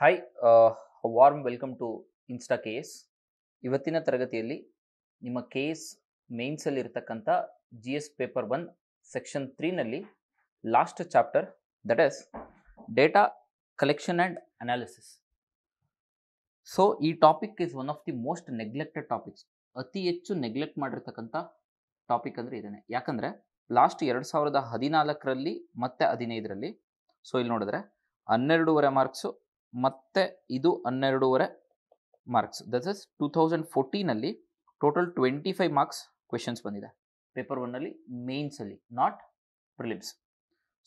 Hi warm welcome to Insta KAS. ಇವತ್ತಿನ ತರಗತಿಯಲ್ಲಿ ನಿಮ್ಮ ಕೇಸ್ ಮೇನ್ಸಲ್ಲಿ ಇರತಕ್ಕಂಥ ಜಿ ಎಸ್ ಪೇಪರ್ 1 ಸೆಕ್ಷನ್ 3ನಲ್ಲಿ last chapter that is data collection and analysis. So ಈ topic is one of the most neglected topics. ಅತಿ ಹೆಚ್ಚು neglect ಮಾಡಿರ್ತಕ್ಕಂಥ ಟಾಪಿಕ್ ಅಂದರೆ ಇದೇನೆ. ಯಾಕಂದರೆ ಲಾಸ್ಟ್ 2014ರಲ್ಲಿ ಮತ್ತು 2015ರಲ್ಲಿ ಸೊ ಇಲ್ಲಿ ನೋಡಿದ್ರೆ 12.5 ಮಾರ್ಕ್ಸು ಮತ್ತೆ ಇದು 12.5 ಮಾರ್ಕ್ಸ್. ದಟ್ ಇಸ್ 2014ನಲ್ಲಿ ಟೋಟಲ್ 25 ಮಾರ್ಕ್ಸ್ ಕ್ವೆಶನ್ಸ್ ಬಂದಿದೆ ಪೇಪರ್ 1ನಲ್ಲಿ ಮೇನ್ಸಲ್ಲಿ, ನಾಟ್ ಪ್ರಿಲಿಮ್ಸ್.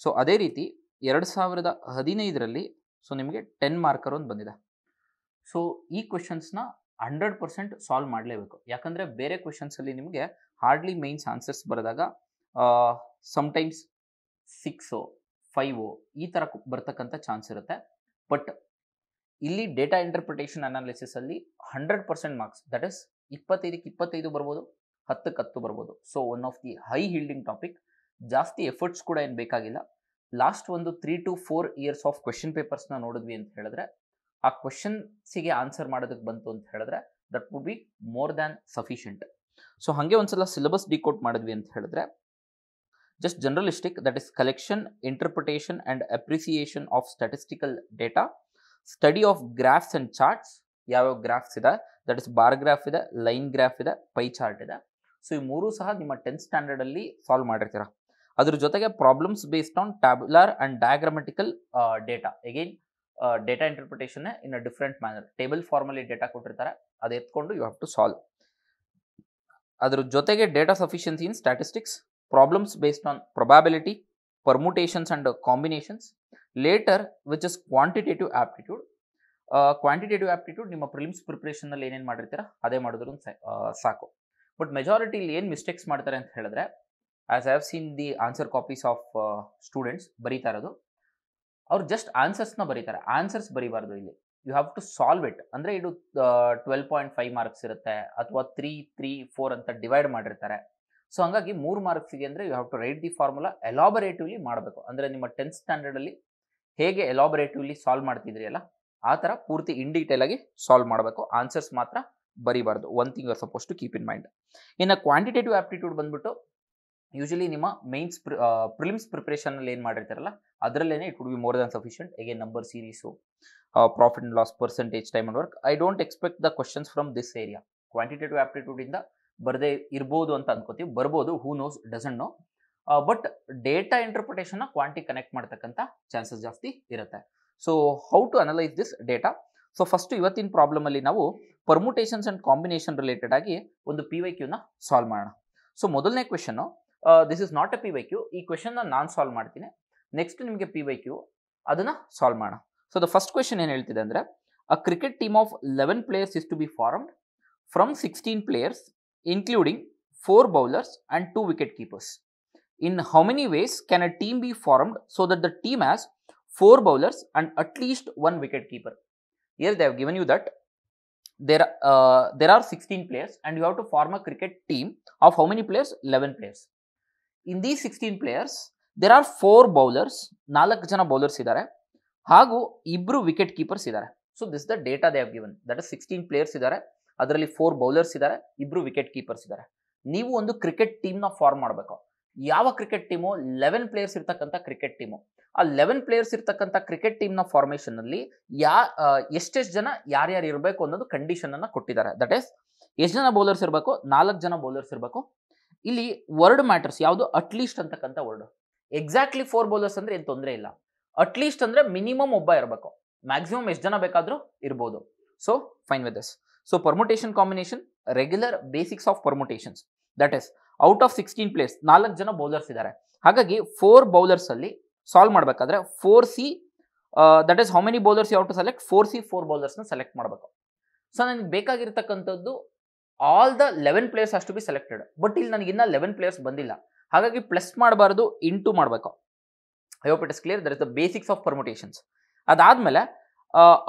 ಸೊ ಅದೇ ರೀತಿ 2015ರಲ್ಲಿ ಸೊ ನಿಮಗೆ 10 ಮಾರ್ಕರ್ ಒಂದು ಬಂದಿದೆ. ಸೊ ಈ ಕ್ವೆಶನ್ಸ್ನ 100% ಸಾಲ್ವ್ ಮಾಡಲೇಬೇಕು. ಯಾಕಂದರೆ ಬೇರೆ ಕ್ವೆಶನ್ಸಲ್ಲಿ ನಿಮಗೆ ಹಾರ್ಡ್ಲಿ ಮೇನ್ಸ್ ಆನ್ಸರ್ಸ್ ಬರೆದಾಗ ಸಮ್ಟೈಮ್ಸ್ 6 5 ಈ ಥರ ಬರ್ತಕ್ಕಂಥ ಚಾನ್ಸ್ ಇರುತ್ತೆ. ಬಟ್ ಇಲ್ಲಿ ಡೇಟಾ ಇಂಟರ್ಪ್ರಿಟೇಷನ್ ಅನಾಲಿಸಿಸಲ್ಲಿ 100% ಮಾರ್ಕ್ಸ್, ದಟ್ ಇಸ್ 25ಕ್ಕೆ 25 ಬರ್ಬೋದು, 10ಕ್ಕೆ 10 ಬರ್ಬೋದು. So one of the high yielding topic. ಜಾಸ್ತಿ ಎಫರ್ಟ್ಸ್ ಕೂಡ ಏನು ಬೇಕಾಗಿಲ್ಲ. ಲಾಸ್ಟ್ ಒಂದು 3 to 4 ಇಯರ್ಸ್ ಆಫ್ ಕ್ವೆಶನ್ ಪೇಪರ್ಸ್ನ ನೋಡಿದ್ವಿ ಅಂತ ಹೇಳಿದ್ರೆ, ಆ ಕ್ವೆಶನ್ಸಿಗೆ ಆನ್ಸರ್ ಮಾಡೋದಕ್ಕೆ ಬಂತು ಅಂತ ಹೇಳಿದ್ರೆ that would be more than sufficient. So ಹಾಗೆ ಒಂದ್ಸಲ ಸಿಲೆಬಸ್ ಡಿಕೋಡ್ ಮಾಡಿದ್ವಿ ಅಂತ ಹೇಳಿದ್ರೆ, just generalistic, that is collection, interpretation and appreciation of statistical data, study of graphs and charts. ಯಾವ್ಯಾವ ಗ್ರಾಫ್ಸ್ ಇದೆ, ದಟ್ ಇಸ್ ಬಾರ್ ಗ್ರಾಫ್ ಇದೆ, ಲೈನ್ ಗ್ರಾಫ್ ಇದೆ, pie chart ಇದೆ. ಸೊ ಈ ಮೂರು ಸಹ ನಿಮ್ಮ 10th ಸ್ಟ್ಯಾಂಡರ್ಡಲ್ಲಿ ಸಾಲ್ವ್ ಮಾಡಿರ್ತೀರ. ಅದ್ರ ಜೊತೆಗೆ problems based on tabular and diagrammatical data. Again data interpretation in a different manner. Table ಫಾರ್ಮಲ್ಲಿ ಡೇಟಾ ಕೊಟ್ಟಿರ್ತಾರೆ, ಅದು ಎತ್ಕೊಂಡು ಯು ಹ್ಯಾವ್ ಟು ಸಾಲ್ವ್. ಅದ್ರ ಜೊತೆಗೆ data sufficiency in statistics, problems based on probability, permutations and combinations. Later which is quantitative aptitude. Quantitative aptitude ನಿಮ್ಮ prelims ಪ್ರಿಪ್ರೇಷನಲ್ಲಿ ಏನೇನು ಮಾಡಿರ್ತೀರ ಅದೇ ಮಾಡಿದ್ರು ಸಾಕು. ಬಟ್ ಮೆಜಾರಿಟಿ ಇಲ್ಲಿ ಏನು ಮಿಸ್ಟೇಕ್ಸ್ ಮಾಡ್ತಾರೆ ಅಂತ ಹೇಳಿದ್ರೆ, as I have seen the answer copies of students ಬರೀತಾ ಇರೋದು, ಅವ್ರು ಜಸ್ಟ್ ಆನ್ಸರ್ಸ್ನ ಬರೀತಾರೆ, ಆನ್ಸರ್ಸ್ ಬರೀಬಾರ್ದು. ಇಲ್ಲಿ you have to solve it. ಅಂದರೆ ಇದು 12.5 ಮಾರ್ಕ್ಸ್ ಇರುತ್ತೆ, ಅಥವಾ 3, 3, 4 ಅಂತ ಡಿವೈಡ್ ಮಾಡಿರ್ತಾರೆ. ಸೊ ಹಾಗಾಗಿ 3 ಮಾರ್ಕ್ಸಿಗೆ ಅಂದರೆ you have to write the formula elaboratively ಮಾಡಬೇಕು. ಅಂದರೆ ನಿಮ್ಮ 10th ಸ್ಟ್ಯಾಂಡರ್ಡಲ್ಲಿ ಹೇಗೆ ಎಲಾಬರೇಟಿವ್ಲಿ ಸಾಲ್ವ್ ಮಾಡ್ತಿದ್ರಿ ಅಲ್ಲ, ಆ ಥರ ಪೂರ್ತಿ ಇನ್ ಡೀಟೇಲ್ ಆಗಿ ಸಾಲ್ವ್ ಮಾಡಬೇಕು. ಆನ್ಸರ್ಸ್ ಮಾತ್ರ ಬರೀಬಾರ್ದು. One thing you are suppose to keep in mind. ಇನ್ನು ಕ್ವಾಂಟಿಟೇಟಿವ್ ಆಪ್ಟಿಟ್ಯೂಡ್ ಬಂದ್ಬಿಟ್ಟು ಯೂಶಲಿ ನಿಮ್ಮ ಮೈನ್ಸ್ ಪ್ರಿಲಿಮ್ಸ್ ಪ್ರಿಪ್ರೇಷನಲ್ಲಿ ಏನು ಮಾಡಿರ್ತಾರಲ್ಲ ಅದರಲ್ಲೇ it would be more than sufficient. Again number series, profit and loss, percentage, time and work. I don't expect the questions from this area. Quantitative ಆಪ್ಟಿಟ್ಯೂಡಿಂದ ಬರದೇ ಇರ್ಬೋದು ಅಂತ ಅನ್ಕೋತೀವಿ, ಬರ್ಬೋದು, who knows, doesn't know. But data ಇಂಟರ್ಪ್ರಿಟೇಷನ್ನ ಕ್ವಾಂಟಿ connect ಮಾಡ್ತಕ್ಕಂಥ chances ಜಾಸ್ತಿ ಇರುತ್ತೆ. So how to analyse this data? So first ಇವತ್ತಿನ ಪ್ರಾಬ್ಲಮಲ್ಲಿ ನಾವು ಪರ್ಮುಟೇಷನ್ಸ್ ಆ್ಯಂಡ್ ಕಾಂಬಿನೇಷನ್ ರಿಲೇಟೆಡ್ ಆಗಿ ಒಂದು PYQ ನ ಸಾಲ್ವ್ ಮಾಡೋಣ. ಸೊ ಮೊದಲನೇ question, this is not A PYQ. ಈ ಕ್ವೆಶನ್ನ ನಾನು ಸಾಲ್ವ್ ಮಾಡ್ತೀನಿ, ನೆಕ್ಸ್ಟ್ ನಿಮಗೆ PYQ ಅದನ್ನು ಸಾಲ್ವ್ ಮಾಡೋಣ. ಸೊ ದ ಫಸ್ಟ್ ಕ್ವೆಶನ್ ಏನು ಹೇಳ್ತಿದೆ ಅಂದರೆ, a cricket team of 11 players is to be formed from 16 players including 4 bowlers and 2 wicket keepers. In how many ways can a team be formed so that the team has 4 bowlers and at least 1 wicket keeper? Here they have given you that there are 16 players and you have to form a cricket team of how many players? 11 players. In these 16 players, there are 4 bowlers, 4 ಜನ bowlers ಇದ್ದಾರೆ, ಹಾಗೂ 2 wicket keepers ಇದ್ದಾರೆ. So this the data they have given. That is 16 players ಇದ್ದಾರೆ, ಅದರಲ್ಲಿ 4 bowlers ಇದ್ದಾರೆ, 2 wicket keepers ಇದ್ದಾರೆ. ನೀವು ಒಂದು ಕ್ರಿಕೆಟ್ ಟೀಮ್ನ ಫಾರ್ಮ್ ಮಾಡಬೇಕು. ಯಾವ ಕ್ರಿಕೆಟ್ ಟೀಮು? 11 ಪ್ಲೇಯರ್ಸ್ ಇರ್ತಕ್ಕಂಥ ಕ್ರಿಕೆಟ್ ಟೀಮು. ಆ 11 ಪ್ಲೇಯರ್ಸ್ ಇರ್ತಕ್ಕಂಥ ಕ್ರಿಕೆಟ್ ಟೀಮ್ನ ಫಾರ್ಮೇಷನಲ್ಲಿ ಎಷ್ಟೆಷ್ಟು ಜನ ಯಾರ್ಯಾರು ಇರಬೇಕು ಅನ್ನೋದು ಕಂಡೀಷನನ್ನು ಕೊಟ್ಟಿದ್ದಾರೆ. ದಟ್ ಈಸ್ ಎಷ್ಟು ಜನ ಬೌಲರ್ಸ್ ಇರಬೇಕು? 4 ಜನ ಬೌಲರ್ಸ್ ಇರಬೇಕು. ಇಲ್ಲಿ ವರ್ಡ್ ಮ್ಯಾಟರ್ಸ್. ಯಾವುದು? ಅಟ್ಲೀಸ್ಟ್ ಅಂತಕ್ಕಂಥ ವರ್ಡ್. ಎಕ್ಸಾಕ್ಟ್ಲಿ 4 ಬೌಲರ್ಸ್ ಅಂದರೆ ಏನು ತೊಂದರೆ ಇಲ್ಲ. ಅಟ್ಲೀಸ್ಟ್ ಅಂದರೆ ಮಿನಿಮಮ್ ಒಬ್ಬ ಇರಬೇಕು, ಮ್ಯಾಕ್ಸಿಮಮ್ ಎಷ್ಟು ಜನ ಬೇಕಾದರೂ ಇರ್ಬೋದು. So fine with this. So permutation combination, regular basics of permutations. That is out of 16 players 4 ಜನ ಬೌಲರ್ಸ್ ಇದ್ದಾರೆ. ಹಾಗಾಗಿ 4 ಬೌಲರ್ಸಲ್ಲಿ ಸಾಲ್ವ್ ಮಾಡಬೇಕಾದ್ರೆ 4C, that is how many bowlers you have to select? 4C 4 ಬೌಲರ್ಸ್ನ ಸೆಲೆಕ್ಟ್ ಮಾಡಬೇಕು. ಸೊ ನನಗೆ ಬೇಕಾಗಿರ್ತಕ್ಕಂಥದ್ದು all the 11 players has to be selected. But ಇಲ್ಲಿ ನನಗಿನ್ನ 11 ಪ್ಲೇಯರ್ಸ್ ಬಂದಿಲ್ಲ, ಹಾಗಾಗಿ ಪ್ಲಸ್ ಮಾಡಬಾರ್ದು, ಇಂಟು ಮಾಡಬೇಕು. I hope it is clear. That is the basics of permutations. ಅದಾದಮೇಲೆ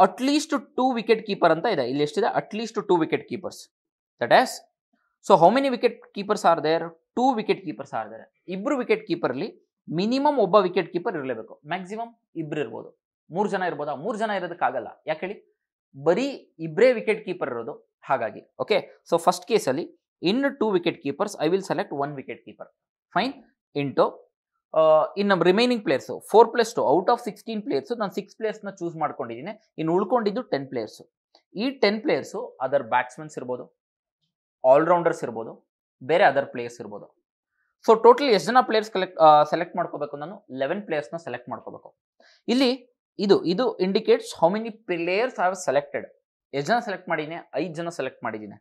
ಅಟ್ಲೀಸ್ಟ್ 2 ವಿಕೆಟ್ ಕೀಪರ್ ಅಂತ ಇದೆ. ಇಲ್ಲಿ ಎಷ್ಟಿದೆ? At least 2 wicket keepers. That is so how many wicket keepers are there? 2 wicket keepers are there. 2 wicket ಕೀಪರ್ಲಿ minimum ಒಬ್ಬ wicket keeper ಇರಲೇಬೇಕು, maximum 2 ಇರ್ಬೋದು. 3 ಜನ ಇರ್ಬೋದಾ? 3 ಜನ ಇರೋದಕ್ಕಾಗಲ್ಲ. ಯಾಕೆ ಹೇಳಿ? ಬರೀ ಇಬ್ಬರೇ ವಿಕೆಟ್ ಕೀಪರ್ ಇರೋದು. ಹಾಗಾಗಿ ಓಕೆ. ಸೊ ಫಸ್ಟ್ ಕೇಸಲ್ಲಿ in 2 wicket keepers I will select 1 wicket keeper. Fine. Into ಇನ್ನು remaining players 4+2 out of 16 players ನಾನು 6 ಪ್ಲೇಯರ್ಸ್ನ ಚೂಸ್ ಮಾಡ್ಕೊಂಡಿದ್ದೀನಿ. ಇನ್ನು ಉಳ್ಕೊಂಡಿದ್ದು 10 ಪ್ಲೇಯರ್ಸು. ಈ 10 ಪ್ಲೇಯರ್ಸು ಅದರ್ ಬ್ಯಾಟ್ಸ್ಮನ್ಸ್ ಇರ್ಬೋದು, ಆಲ್ರೌಂಡರ್ಸ್ ಇರ್ಬೋದು, ಬೇರೆ ಅದರ್ ಪ್ಲೇಯರ್ಸ್ ಇರ್ಬೋದು. ಸೊ ಟೋಟಲ್ ಎಷ್ಟು ಜನ ಪ್ಲೇಯರ್ಸ್ ಸೆಲೆಕ್ಟ್ ಮಾಡ್ಕೋಬೇಕು? ನಾನು 11 ಪ್ಲೇಯರ್ಸ್ನ ಸೆಲೆಕ್ಟ್ ಮಾಡ್ಕೋಬೇಕು. ಇಲ್ಲಿ ಇದು indicates how many players have selected. ಎಷ್ಟು ಜನ ಸೆಲೆಕ್ಟ್ ಮಾಡಿದ್ದೀನಿ? 5 ಜನ ಸೆಲೆಕ್ಟ್ ಮಾಡಿದ್ದೀನಿ.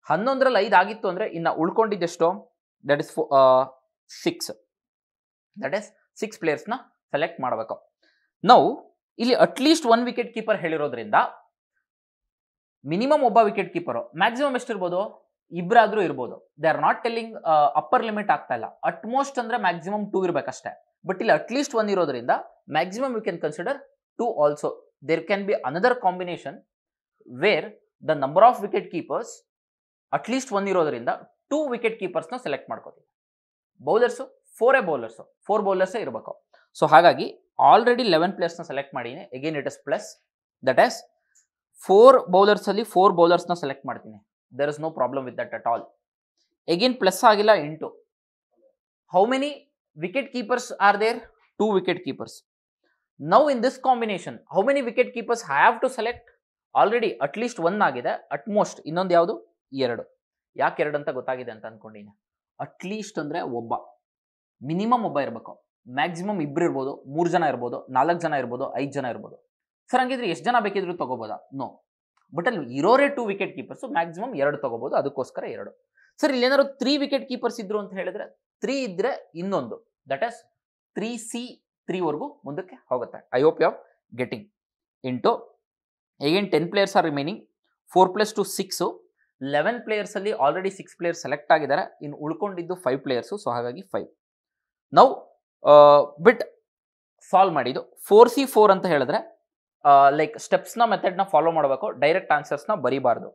11ರಲ್ಲಿ 5 ಆಗಿತ್ತು ಅಂದರೆ ಇನ್ನು ಉಳ್ಕೊಂಡಿದ್ದೆಷ್ಟು? That is 6. ದಟ್ ಇಸ್ 6 ಪ್ಲೇಯರ್ಸ್ನ ಸೆಲೆಕ್ಟ್ ಮಾಡಬೇಕು. ನಾವು ಇಲ್ಲಿ ಅಟ್ಲೀಸ್ಟ್ 1 ವಿಕೆಟ್ ಕೀಪರ್ ಹೇಳಿರೋದ್ರಿಂದ ಮಿನಿಮಮ್ ಒಬ್ಬ ವಿಕೆಟ್ ಕೀಪರು, ಮ್ಯಾಕ್ಸಿಮಮ್ ಎಷ್ಟಿರ್ಬೋದು? ಇಬ್ಬರಾದ್ರೂ ಇರ್ಬೋದು. They are not telling upper limit ಆಗ್ತಾ ಇಲ್ಲ. ಅಟ್ಮೋಸ್ಟ್ ಅಂದ್ರೆ ಮ್ಯಾಕ್ಸಿಮಮ್ 2 ಇರಬೇಕಷ್ಟೇ. ಬಟ್ ಇಲ್ಲಿ ಅಟ್ಲೀಸ್ಟ್ 1 ಇರೋದ್ರಿಂದ maximum you can consider 2 also. There can be another combination where the number of wicket keepers at least 1 ಇರೋದ್ರಿಂದ 2 ವಿಕೆಟ್ ಕೀಪರ್ಸ್ನ ಸೆಲೆಕ್ಟ್ ಮಾಡ್ಕೋತೀವಿ. ಬೌಲರ್ಸು 4 ಬೌಲರ್ಸು 4 ಬೌಲರ್ಸೇ ಇರಬೇಕು. ಸೊ ಹಾಗಾಗಿ ಆಲ್ರೆಡಿ 11 ಪ್ಲೇಯರ್ಸ್ನ ಸೆಲೆಕ್ಟ್ ಮಾಡೀನಿ. Again it is plus. That is 4 ಬೌಲರ್ಸಲ್ಲಿ 4 ಬೌಲರ್ಸ್ನ ಸೆಲೆಕ್ಟ್ ಮಾಡ್ತೀನಿ. There is no problem with that at all. Again plus ಆಗಿಲ್ಲ. Into how many wicket keepers are there? 2 wicket keepers. Now in this combination how many wicket keepers have to select? Already at least 1 ಆಗಿದೆ. Utmost ಇನ್ನೊಂದು ಯಾವುದು? 2. ಯಾಕೆ 2 ಅಂತ ಗೊತ್ತಾಗಿದೆ ಅಂತ ಅನ್ಕೊಂಡಿನಿ. At least ಅಂದರೆ ಒಬ್ಬ, ಮಿನಿಮಮ್ ಒಬ್ಬ ಇರಬೇಕು. ಮ್ಯಾಕ್ಸಿಮಮ್ ಇಬ್ಬರು ಇರ್ಬೋದು, 3 ಜನ ಇರ್ಬೋದು, 4 ಜನ ಇರ್ಬೋದು, 5 ಜನ ಇರ್ಬೋದು. ಸರ್ ಹಂಗಿದ್ರೆ ಎಷ್ಟು ಜನ ಬೇಕಿದ್ರು ತಗೋಬೋದಾ? ನೋ. ಬಟ್ ಅಲ್ಲಿ ಇರೋರೇ 2 ವಿಕೆಟ್ ಕೀಪರ್ಸ್, ಮ್ಯಾಕ್ಸಿಮಮ್ 2 ತಗೋಬಹುದು. ಅದಕ್ಕೋಸ್ಕರ 2. ಸರ್ ಇಲ್ಲಿ ಏನಾದ್ರು 3 ವಿಕೆಟ್ ಕೀಪರ್ಸ್ ಇದ್ರು ಅಂತ ಹೇಳಿದ್ರೆ 3 ಇದ್ರೆ ಇನ್ನೊಂದು, ದಟ್ ಇಸ್ 3C3 ವರೆಗೂ ಮುಂದಕ್ಕೆ ಹೋಗುತ್ತೆ. I hope you are getting. Into again 10 players are remaining. 4+2 6. 11 players ಅಲ್ಲಿ ಆಲ್ರೆಡಿ 6 ಪ್ಲೇಯರ್ಸ್ ಸೆಲೆಕ್ಟ್ ಆಗಿದ್ದಾರೆ. ಇನ್ನು ಉಳ್ಕೊಂಡಿದ್ದು 5 ಪ್ಲೇಯರ್ಸು. ಸೊ ಹಾಗಾಗಿ 5. ನಾವು ಬಿಟ್ ಸಾಲ್ವ್ ಮಾಡಿದ್ದು 4C4 ಅಂತ ಹೇಳಿದ್ರೆ ಲೈಕ್ ಸ್ಟೆಪ್ಸ್ನ ಮೆಥಡ್ನ ಫಾಲೋ ಮಾಡಬೇಕು. ಡೈರೆಕ್ಟ್ ಆನ್ಸರ್ಸ್ನ ಬರೀಬಾರ್ದು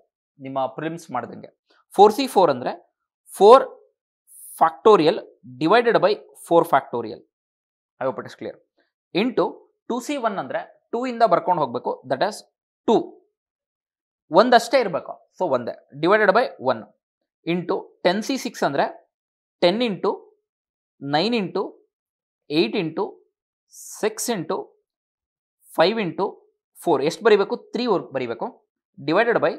ನಿಮ್ಮ ಪ್ರಿಲಿಮ್ಸ್ ಮಾಡ್ದಂಗೆ. 4C4 ಅಂದರೆ 4 factorial divided by 4 factorial. I hope it is clear. Into 2C1 ಅಂದರೆ 2 ಇಂದ ಬರ್ಕೊಂಡು ಹೋಗಬೇಕು. That is 2. ಒಂದಷ್ಟೇ ಇರಬೇಕು. ಸೊ ಒಂದೇ ಡಿವೈಡೆಡ್ ಬೈ 1. ಇಂಟು 10C6 ಅಂದರೆ 10 into 9 into 8 into 6 into 5 into 4 ಎಷ್ಟು ಬರೀಬೇಕು? 3 ಬರೀಬೇಕು. ಡಿವೈಡೆಡ್ ಬೈ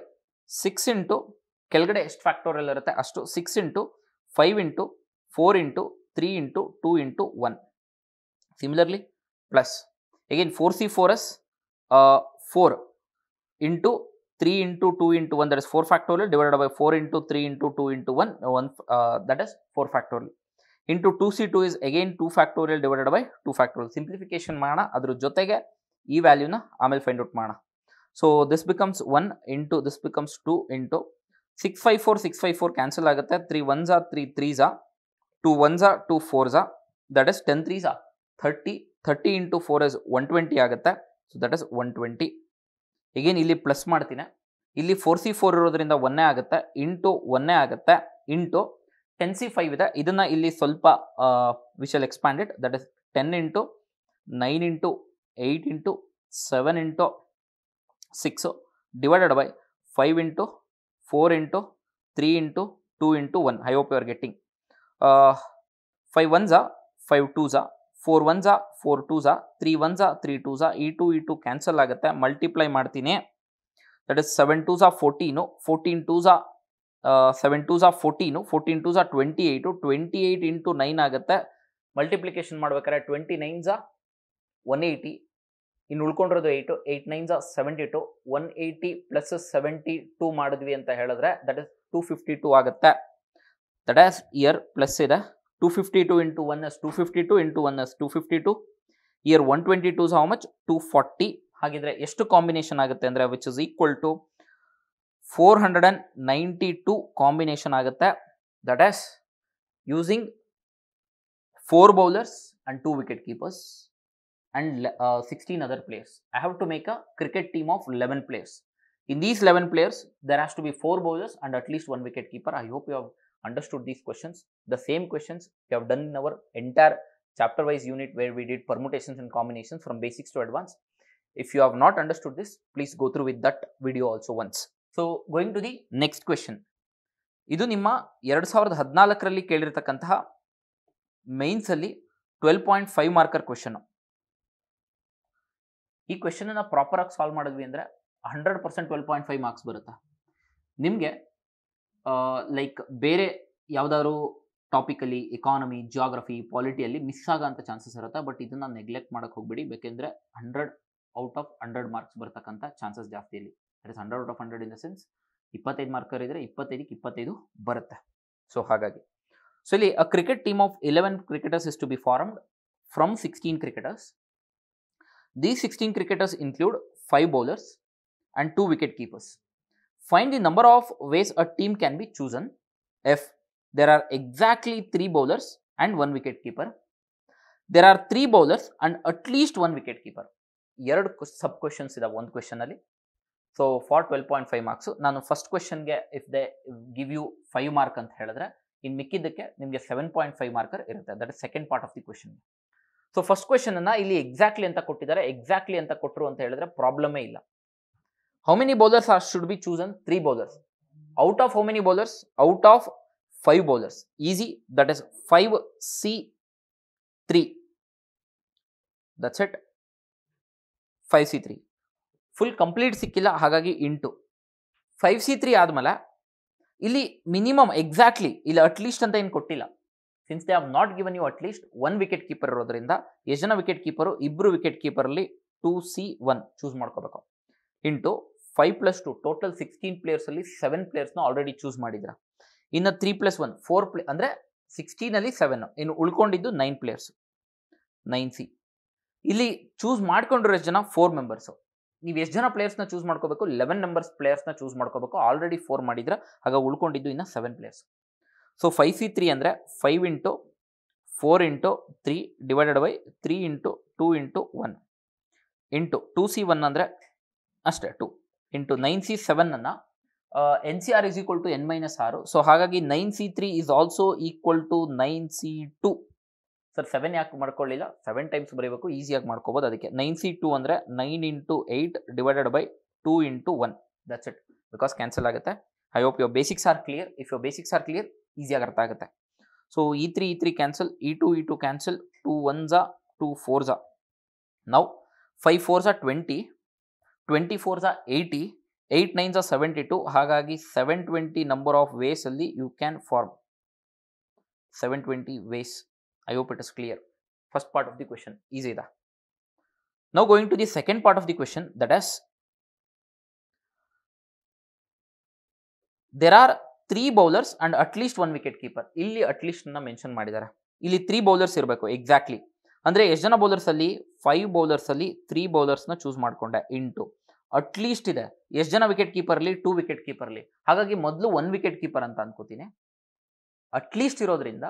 6 ಇಂಟು ಕೆಳಗಡೆ ಎಷ್ಟು ಫ್ಯಾಕ್ಟೋರಿಯಲ್ ಇರುತ್ತೆ ಅಷ್ಟು. 6 into 5 into 4 into 3 into 2 into 1. Similarly plus again 4C4s 4 into 3 into 2 into 1 that is 4 factorial divided by 4 into 3 into 2 into 1 that is 4 factorial. Into 2C2 is again 2 factorial divided by 2 factorial. Simplification ಮಾಡೋಣ, ಅದ್ರ ಜೊತೆಗೆ ಈ ವ್ಯಾಲ್ಯೂನ ಆಮೇಲೆ find out ಮಾಡೋಣ. So this becomes 1 into this becomes 2 into 654 cancel ಆಗುತ್ತೆ. 3 1s 3 3s 2 1s 2 4s that is 10 3s 30 into 4 is 120 ಆಗುತ್ತೆ. So that is 120. ಈಗೇನು ಇಲ್ಲಿ ಪ್ಲಸ್ ಮಾಡ್ತೀನಿ. ಇಲ್ಲಿ 4C4 ಇರೋದ್ರಿಂದ 1 ಆಗುತ್ತೆ. ಇಂಟು 1 ಆಗುತ್ತೆ. ಇಂಟು 10C5 ಇದೆ. ಇದನ್ನು ಇಲ್ಲಿ ಸ್ವಲ್ಪ we shall expand it. That is 10 into 9 into 8 into 7 into 6 divided by 5 into 4 into 3 into 2 into 1. I hope you are getting. 5 1s 5 2s 4 1s 4 2s 3 1s 3 2s ಈ 2 cancel ಆಗುತ್ತೆ. Multiply ಮಾಡ್ತೀನಿ. That is 7 2s 14 14 2s 7 2s 14 14 2s 28 28 into 9 ಆಗುತ್ತೆ. Multiplication ಮಾಡ್ಬೇಕಾದ್ರೆ 29s 180 ಇನ್ನು ಉಳ್ಕೊಂಡಿರೋದು 8 8 9s 72 180 plus 72 ಮಾಡಿದ್ವಿ ಅಂತ ಹೇಳಿದ್ರೆ that is 252 ಆಗುತ್ತೆ. ದಟ್ ಈಸ್ ಇಯರ್ ಪ್ಲಸ್ ಇದೆ. 252 into 1 is 252 into 1 is 252. Here 122 how much? 240. ಹಾಗಿದ್ರೆ ಎಷ್ಟು ಕಾಂಬಿನೇಷನ್ ಆಗುತ್ತೆ ಅಂದರೆ which is equal to 492 combination ಆಗುತ್ತೆ. That is using 4 bowlers and 2 wicket keepers and 16 other players. I have to make a cricket team of 11 players. In these 11 players, there has to be 4 bowlers and at least 1 wicket keeper. I hope you have understood these questions. The same questions we have done in our entire chapter-wise unit where we did permutations and combinations from basics to advanced. If you have not understood this, please go through with that video also once. So going to the next question. ಇದು ನಿಮ್ಮ 2014ರಲ್ಲಿ ಕೇಳಿರ್ತಕ್ಕಂತಹ mains ಅಲ್ಲಿ 12.5 marker question. ಈ question ಅನ್ನ proper ಆಗಿ solve ಮಾಡಿದ್ವಿ ಅಂದ್ರೆ 100% 12.5 marks ಬರುತ್ತೆ. ನಿಮಗೆ ಲೈಕ್ ಬೇರೆ ಯಾವ್ದಾದ್ರು ಟಾಪಿಕಲ್ಲಿ ಎಕಾನಮಿ, ಜಿಯೋಗ್ರಫಿ, ಪಾಲಿಟಿಯಲ್ಲಿ ಮಿಸ್ ಆಗೋಂಥ ಚಾನ್ಸಸ್ ಇರುತ್ತೆ. ಬಟ್ ಇದನ್ನ ನೆಗ್ಲೆಕ್ಟ್ ಮಾಡಕ್ಕೆ ಹೋಗ್ಬೇಡಿ, ಬೇಕೆಂದ್ರೆ 100 ಔಟ್ ಆಫ್ 100 ಮಾರ್ಕ್ಸ್ ಬರ್ತಕ್ಕಂಥ ಚಾನ್ಸಸ್ ಜಾಸ್ತಿ ಇಲ್ಲಿ. That is 100 out of 100 in the sense 25 marker ಇದ್ರೆ 25ಕ್ಕೆ 25 ಬರುತ್ತೆ. ಸೊ ಹಾಗಾಗಿ ಸೊ ಇಲ್ಲಿ a cricket team of 11 cricketers is to be formed from 16 cricketers. These 16 cricketers include 5 bowlers and 2 wicket keepers. Find the number of ways a team can be chosen if there are exactly 3 bowlers and 1 wicket keeper. There are 3 bowlers and at least 1 wicket keeper. ಎರಡು ಸಬ್ questions ಇದಾವೆ ಒಂದು question ಅಲ್ಲಿ. So for 12.5 marks. ನಾನು first ಕ್ವೆಶನ್ಗೆ if they give you 5 mark ಅಂತ ಹೇಳಿದ್ರೆ ಇನ್ನು ಮಿಕ್ಕಿದ್ದಕ್ಕೆ ನಿಮಗೆ 7.5 ಮಾರ್ಕರ್ ಇರುತ್ತೆ. That is second part of the question. So first question ಅನ್ನ ಇಲ್ಲಿ ಎಕ್ಸಾಕ್ಟ್ಲಿ ಅಂತ ಕೊಟ್ಟಿದ್ದಾರೆ. ಎಕ್ಸಾಕ್ಟ್ಲಿ ಅಂತ ಕೊಟ್ಟರು ಅಂತ ಹೇಳಿದ್ರೆ ಪ್ರಾಬ್ಲಮೇ ಇಲ್ಲ. How many bowlers are should be chosen? 3 bowlers. Out of how many bowlers? Out of 5 bowlers. Easy. That is 5C3. That's it. 5C3 full complete ಸಿಕ್ಕಿಲ್ಲ, ಹಾಗಾಗಿ ಇಂಟು 5C3 ಆದ್ಮೇಲೆ ಇಲ್ಲಿ ಮಿನಿಮಮ್ ಎಕ್ಸಾಕ್ಟ್ಲಿ ಇಲ್ಲಿ ಅಟ್ಲೀಸ್ಟ್ ಅಂತ ಏನು ಕೊಟ್ಟಿಲ್ಲ. Since they have not given you at least 1 wicket keeper ಇರೋದ್ರಿಂದ ಎಷ್ಟು ಜನ ವಿಕೆಟ್ ಕೀಪರು? 2 ವಿಕೆಟ್ ಕೀಪರಲ್ಲಿ 2C1 ಚೂಸ್ ಮಾಡ್ಕೋಬೇಕು. ಇಂಟು 5+2 ಟೋಟಲ್ 16 ಪ್ಲೇಯರ್ಸ್ ಅಲ್ಲಿ 7 ಪ್ಲೇಯರ್ಸ್ನ ಆಲ್ರೆಡಿ ಚೂಸ್ ಮಾಡಿದ್ರ. ಇನ್ನು 3+1 4 ಅಂದ್ರೆ 16 ಅಲ್ಲಿ 7, ಇನ್ನು ಉಳ್ಕೊಂಡಿದ್ದು 9 ಪ್ಲೇಯರ್ಸ್. 9C. ಇಲ್ಲಿ ಚೂಸ್ ಮಾಡ್ಕೊಂಡ್ರು ಎಷ್ಟು ಜನ? 4 ಮೆಂಬರ್ಸ್. ನೀವು ಎಷ್ಟು ಜನ ಪ್ಲೇಯರ್ಸ್ನ ಚೂಸ್ ಮಾಡ್ಕೋಬೇಕು? 11 ಮೆಂಬರ್ಸ್ ಪ್ಲೇಯರ್ಸ್ನ ಚೂಸ್ ಮಾಡ್ಕೋಬೇಕು. ಆಲ್ರೆಡಿ 4 ಮಾಡಿದ್ರೆ ಆಗ ಉಳ್ಕೊಂಡಿದ್ದು ಇನ್ನು 7 ಪ್ಲೇಯರ್ಸ್. ಸೊ 5C3 ಅಂದರೆ 5 into 4 into 3 divided by 3 into 2 into 1 into 2C1 ಅಂದರೆ ಅಷ್ಟೇ 2 ಇಂಟು 9C7 ಅನ್ನು NCR is equal to n-6. So ಹಾಗಾಗಿ 9C3 is also equal to 9C2. Sir 7 ಯಾಕೆ ಮಾಡ್ಕೊಳ್ಳಿಲ್ಲ? 7 ಟೈಮ್ಸ್ ಬರೀಬೇಕು, ಈಸಿಯಾಗಿ ಮಾಡ್ಕೋಬೋದು. ಅದಕ್ಕೆ 9C2 ಅಂದರೆ 9 into 8 divided by 2 into 1. That's it. Because cancel ಆಗುತ್ತೆ. I hope your basics are clear. If your basics are clear, ಈಸಿಯಾಗಿ ಅರ್ಥ ಆಗುತ್ತೆ. So E3 cancel, E2 cancel, 2 1s 2 4s. ನಾವು 5 4s 20, 20 4s 80, 8 9s 72. ಹಾಗಾಗಿ 720 ನಂಬರ್ ಆಫ್ ವೇಸ್ ಅಲ್ಲಿ you can form 720 ways. I hope it is clear. First part of the question easy da. Now going to the second part of the question, that is there are 3 bowlers and at least 1 wicket keeper. ಇಲ್ಲಿ at least ನ mention ಮಾಡಿದ್ದಾರೆ. ಇಲ್ಲಿ 3 bowlers ಇರಬೇಕು exactly. ಅಂದ್ರೆ ಎಷ್ಟು ಜನ bowlers ಅಲ್ಲಿ? 5 bowlers ಅಲ್ಲಿ 3 ಬೌಲರ್ಸ್ ನ ಚೂಸ್ ಮಾಡ್ಕೊಂಡೆ. ಇಂಟು ಅಟ್ ಲೀಸ್ಟ್ ಇದೆ ಎಷ್ಟು ಜನ ವಿಕೆಟ್ ಕೀಪರ್ ಅಲ್ಲಿ? 2 ವಿಕೆಟ್ ಕೀಪರ್ ಅಲ್ಲಿ. ಹಾಗಾಗಿ ಮೊದಲು 1 ವಿಕೆಟ್ ಕೀಪರ್ ಅಂತ ಅನ್ಕೋತೀನಿ. ಅಟ್ ಲೀಸ್ಟ್ ಇರೋದ್ರಿಂದ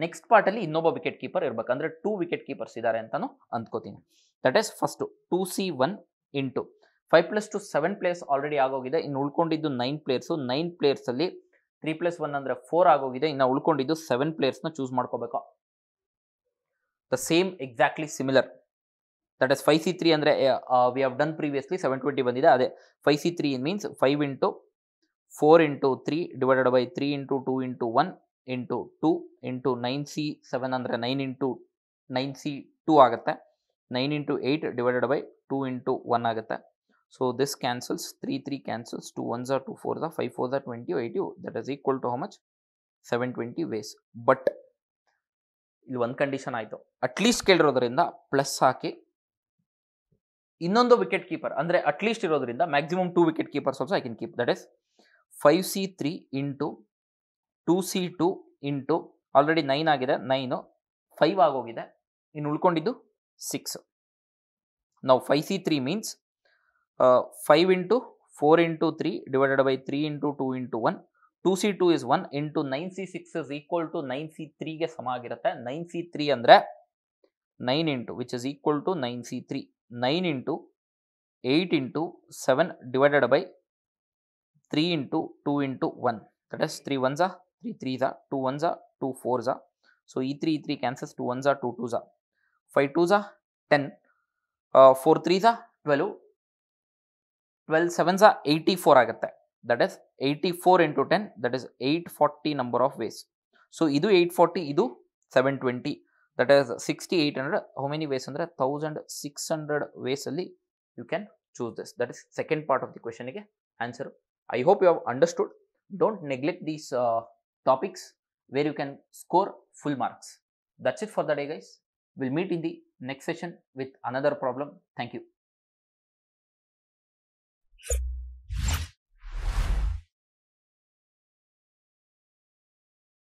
ನೆಕ್ಸ್ಟ್ ಪಾರ್ಟ್ ಅಲ್ಲಿ ಇನ್ನೊಬ್ಬ ವಿಕೆಟ್ ಕೀಪರ್ ಇರ್ಬೇಕು. ಅಂದ್ರೆ 2 ವಿಕೆಟ್ ಕೀಪರ್ಸ್ ಇದ್ದಾರೆ ಅಂತಾನು ಅಂದ್ಕೋತೀನಿ. That is first 2C1 into 5+2 7 players already ಆಗೋಗಿದೆ. ಇನ್ನು ಉಳ್ಕೊಂಡಿದ್ದು 9 ಪ್ಲೇಯರ್ಸ್. 9 ಪ್ಲೇಯರ್ಸ್ ಅಲ್ಲಿ 3+1 ಅಂದ್ರೆ 4 ಆಗೋಗಿದೆ. ಇನ್ನು ಉಳ್ಕೊಂಡಿದ್ದು 7 ಪ್ಲೇಯರ್ಸ್ ನ ಚೂಸ್ ಮಾಡ್ಕೋಬೇಕು. The same exactly similar. That is 5C3 ಅಂದ್ರೆ ವಿ ಹ್ಯಾವ್ ಡನ್ ಪ್ರೀವಿಯಸ್ಲಿ 720 ಬಂದಿದೆ. ಅದೇ 5C3 means 5 into 4 into 3 divided by 3 into 2 into 1 into 2 into 9C7 ಅಂದರೆ 9 ಇಂಟು 9C2 ಆಗುತ್ತೆ. 9 ಇಂಟು 8 ಡಿವೈಡೆಡ್ ಬೈ 2 ಇಂಟು 1 ಆಗುತ್ತೆ. So this cancels, 3 cancels, 2 1s 2 4s 5 4s 20 80. That is equal to how much? 720 ways. But ಇಲ್ಲಿ ಒಂದು condition ಆಯಿತು. At least ಕೇಳಿರೋದ್ರಿಂದ plus ಹಾಕಿ ಇನ್ನೊಂದು wicket keeper ಅಂದರೆ ಅಟ್ಲೀಸ್ಟ್ ಇರೋದ್ರಿಂದ maximum 2 wicket keepers also I can keep. That is 5C3 into 2C2 into already 9 ಆಗಿದೆ, 9 5 ಆಗೋಗಿದೆ. ಇನ್ನು ಉಳ್ಕೊಂಡಿದ್ದು 6. ನಾವು 5C3 means 5 into 4 into 3 divided by 3 into 2 into 1. 2C2 is 1 into 9C6 is equal to 9C3ಗೆ ಸಮ ಆಗಿರುತ್ತೆ. 9C3 ಅಂದರೆ 9 into which is equal to 9C3. 9 into 8 into 7 divided by 3 into 2 into 1. That is 3 1s 3 3s 2 1s 2 4s. So E3 cancels, 2 1s 2 2s 5 2s 10, 4 3s 12 12 sevens are 84 ಆಗುತ್ತೆ. That is 84 into 10, that is 840 number of ways. So ಇದು 840, ಇದು 720, that is 6800. How many ways ಅಂದ್ರೆ 1600 ways ಅಲ್ಲಿ you can choose this. That is second part of the question ಗೆ answer. I hope you have understood. Don't neglect these topics where you can score full marks. That's it for the day, guys. We'll meet in the next session with another problem. Thank you.